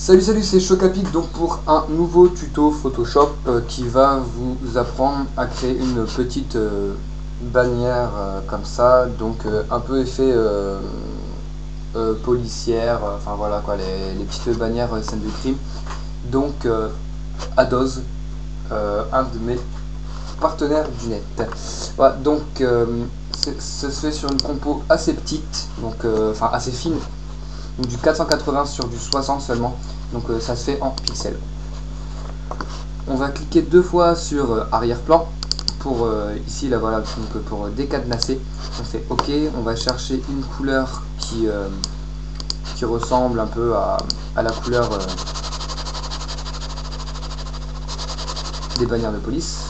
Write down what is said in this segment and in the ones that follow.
Salut, c'est Chocapic donc pour un nouveau tuto Photoshop qui va vous apprendre à créer une petite bannière comme ça, donc un peu effet policière, enfin voilà quoi, les petites bannières scène de crime. Donc Adoz, un de mes partenaires du net. Voilà, donc ça se fait sur une compo assez petite, donc enfin assez fine, donc du 480 sur du 60 seulement, donc ça se fait en pixels. On va cliquer deux fois sur arrière-plan pour ici là voilà, donc pour décadenasser. On fait OK, on va chercher une couleur qui ressemble un peu à la couleur des bannières de police.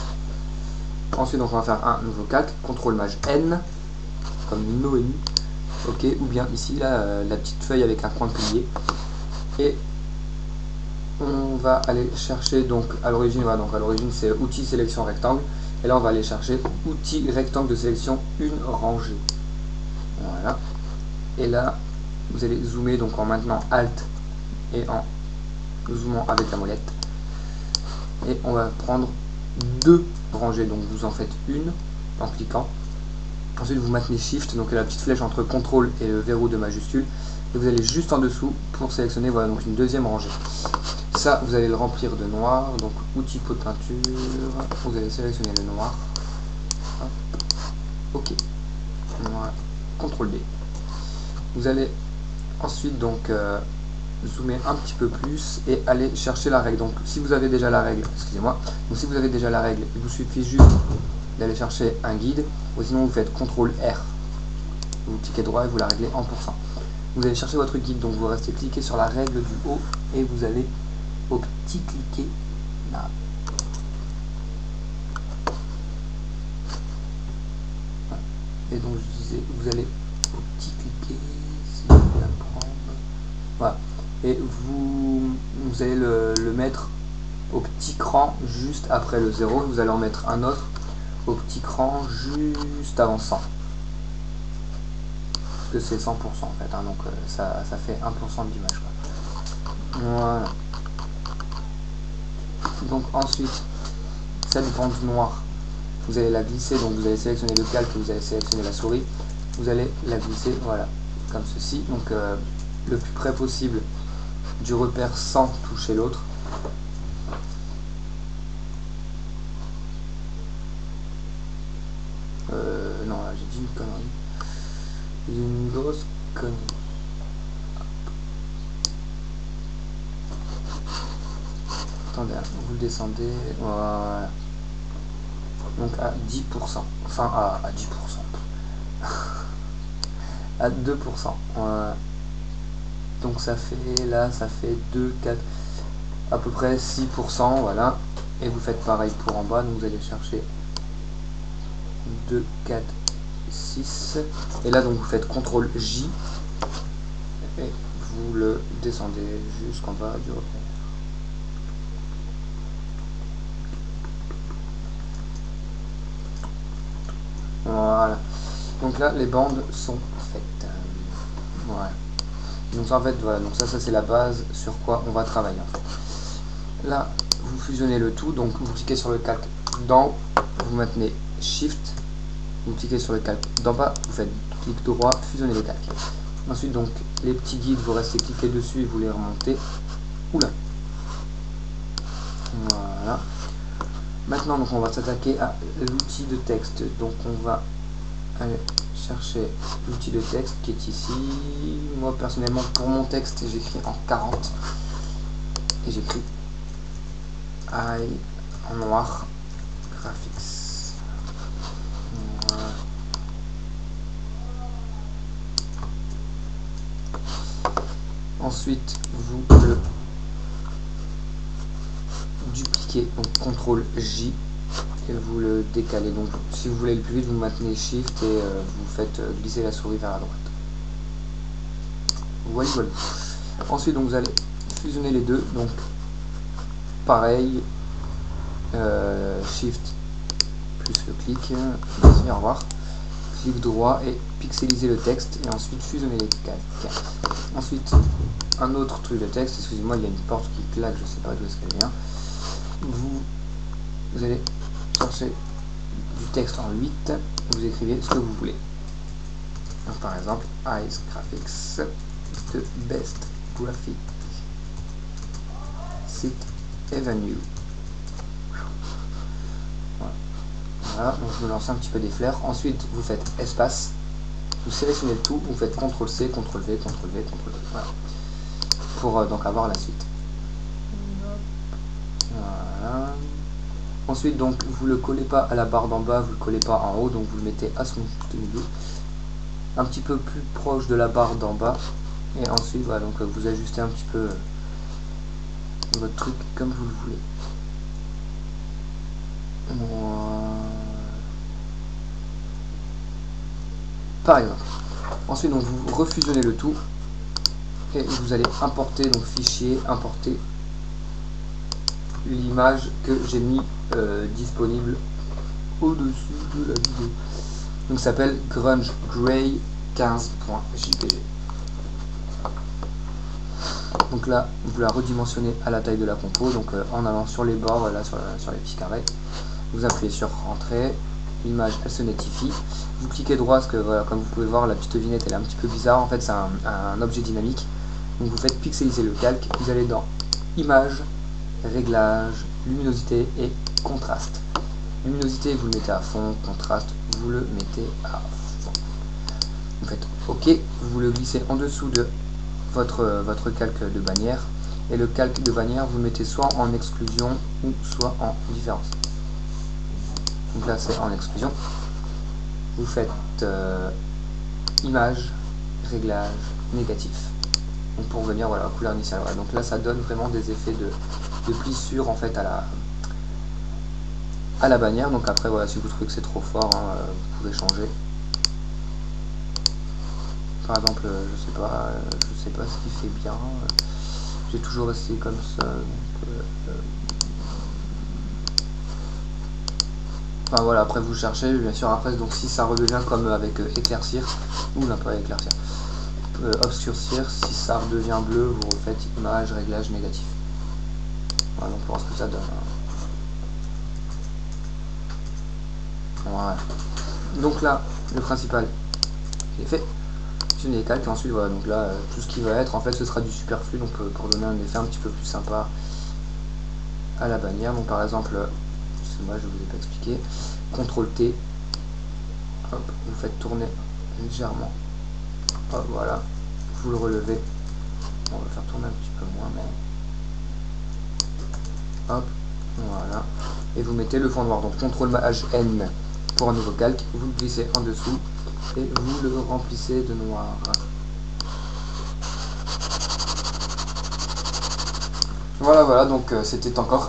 Ensuite donc on va faire un nouveau calque, CTRL Maj N comme Noémie. OK, ou bien ici là, la petite feuille avec un coin plié, et on va aller chercher donc à l'origine, voilà, donc à l'origine c'est outil sélection rectangle, et là on va aller chercher outil rectangle de sélection une rangée. Voilà, et là vous allez zoomer donc en maintenant Alt et en zoomant avec la molette, et on va prendre deux rangées, donc vous en faites une en cliquant. Ensuite vous maintenez Shift, donc la petite flèche entre CTRL et le verrou de majuscule, et vous allez juste en dessous pour sélectionner, voilà, donc une deuxième rangée. Ça vous allez le remplir de noir, donc outil pot de peinture, vous allez sélectionner le noir. Hop. OK, voilà. CTRL B. Vous allez ensuite donc zoomer un petit peu plus et aller chercher la règle. Donc si vous avez déjà la règle, excusez-moi, donc si vous avez déjà la règle, il vous suffit juste d'aller chercher un guide, ou sinon vous faites CTRL R, vous cliquez droit et vous la réglez en pourcent. Vous allez chercher votre guide, donc vous restez cliqué sur la règle du haut et vous allez au petit cliquer là. Et donc je disais, vous allez au petit cliquer, si je vais la prendre, voilà, et vous allez le mettre au petit cran juste après le 0, vous allez en mettre un autre au petit cran juste avant 100, parce que c'est 100% en fait, hein, donc ça fait 1% de l'image. Voilà. Donc ensuite, ça dépend du noir. Vous allez la glisser, donc vous allez sélectionner le calque, vous allez sélectionner la souris, vous allez la glisser, voilà, comme ceci, donc le plus près possible du repère sans toucher l'autre. Non, là j'ai dit une connerie. J'ai dit une grosse connerie. Attendez, vous le descendez, voilà. Donc à 10%, enfin à 10%, à 2%. Donc ça fait, là, ça fait 2, 4, à peu près 6%, voilà. Et vous faites pareil pour en bas, donc vous allez chercher 2, 4, 6. Et là, donc vous faites CTRL J, et vous le descendez jusqu'en bas du repère. Voilà, donc là les bandes sont faites. Voilà. Donc en fait voilà, donc ça c'est la base sur quoi on va travailler en fait. Là vous fusionnez le tout, donc vous cliquez sur le calque d'en haut, vous maintenez Shift, vous cliquez sur le calque d'en bas, vous faites clic droit, fusionnez le calque. Ensuite donc les petits guides, vous restez cliqué dessus et vous les remontez. Oula. Voilà. Maintenant donc on va s'attaquer à l'outil de texte, donc on va aller chercher l'outil de texte qui est ici. Moi personnellement pour mon texte j'écris en 40 et j'écris I en noir graphics. Voilà. Ensuite vous le dupliquez, donc CTRL J, et vous le décalez. Donc si vous voulez le plus vite, vous maintenez Shift et vous faites glisser la souris vers la droite. Voilà. Ensuite donc vous allez fusionner les deux, donc pareil, Shift plus le clic, merci, au revoir. clic droit et pixeliser le texte et ensuite fusionner les calques. Ensuite, un autre truc de texte, excusez-moi, il y a une porte qui claque, je sais pas d'où est-ce qu'elle vient. Vous allez chercher du texte en 8, vous écrivez ce que vous voulez. Donc, par exemple, Ice Graphics, the best graphic site Avenue. Voilà, donc je me lance un petit peu des fleurs. Ensuite, vous faites espace, vous sélectionnez le tout, vous faites CTRL-C, CTRL-V, CTRL-V, CTRL-V. Voilà. Pour donc avoir la suite. Voilà. Ensuite, donc, vous le collez pas à la barre d'en bas, vous le collez pas en haut, donc vous le mettez à son milieu, un petit peu plus proche de la barre d'en bas. Et ensuite, voilà, donc vous ajustez un petit peu votre truc comme vous le voulez. Par exemple. Ensuite, donc, vous refusionnez le tout et vous allez importer, donc fichier, importer l'image que j'ai mis disponible au-dessus de la vidéo. Donc, ça s'appelle Grunge Gray 15.jpg. Donc là, vous la redimensionnez à la taille de la compo, donc en allant sur les bords, là sur les petits carrés. Vous appuyez sur Entrée, l'image elle se netifie. Vous cliquez droit parce que voilà, comme vous pouvez voir, la petite vignette elle est un petit peu bizarre. En fait, c'est un objet dynamique. Donc vous faites pixeliser le calque. Vous allez dans Image, Réglages, Luminosité et Contraste. Luminosité, vous le mettez à fond. Contraste, vous le mettez à fond. Vous faites OK. Vous le glissez en dessous de votre calque de bannière. Et le calque de bannière, vous le mettez soit en exclusion ou soit en différence. Donc là c'est en exclusion. Vous faites image, réglage, négatif. Donc pour venir voilà, couleur initiale. Voilà. Donc là ça donne vraiment des effets de plissure en fait à la bannière. Donc après voilà, si vous trouvez que c'est trop fort, hein, vous pouvez changer. Par exemple, je sais pas ce qui fait bien. J'ai toujours resté comme ça. Donc, enfin voilà, après vous cherchez, bien sûr, après, donc si ça redevient comme avec éclaircir, ou non pas éclaircir, obscurcir, si ça redevient bleu, vous refaites image, réglage, négatif. Voilà, donc pour voir ce que ça donne. Voilà. Donc là, le principal est fait. Les calques, et ensuite voilà, donc là, tout ce qui va être, en fait, ce sera du superflu, donc pour donner un effet un petit peu plus sympa à la bannière. Donc par exemple, moi je vous ai pas expliqué, CTRL T, hop, vous faites tourner légèrement, hop, voilà, vous le relevez, on va faire tourner un petit peu moins, mais hop, voilà, et vous mettez le fond noir, donc CTRL Maj N pour un nouveau calque, vous le glissez en dessous et vous le remplissez de noir. Voilà, donc c'était encore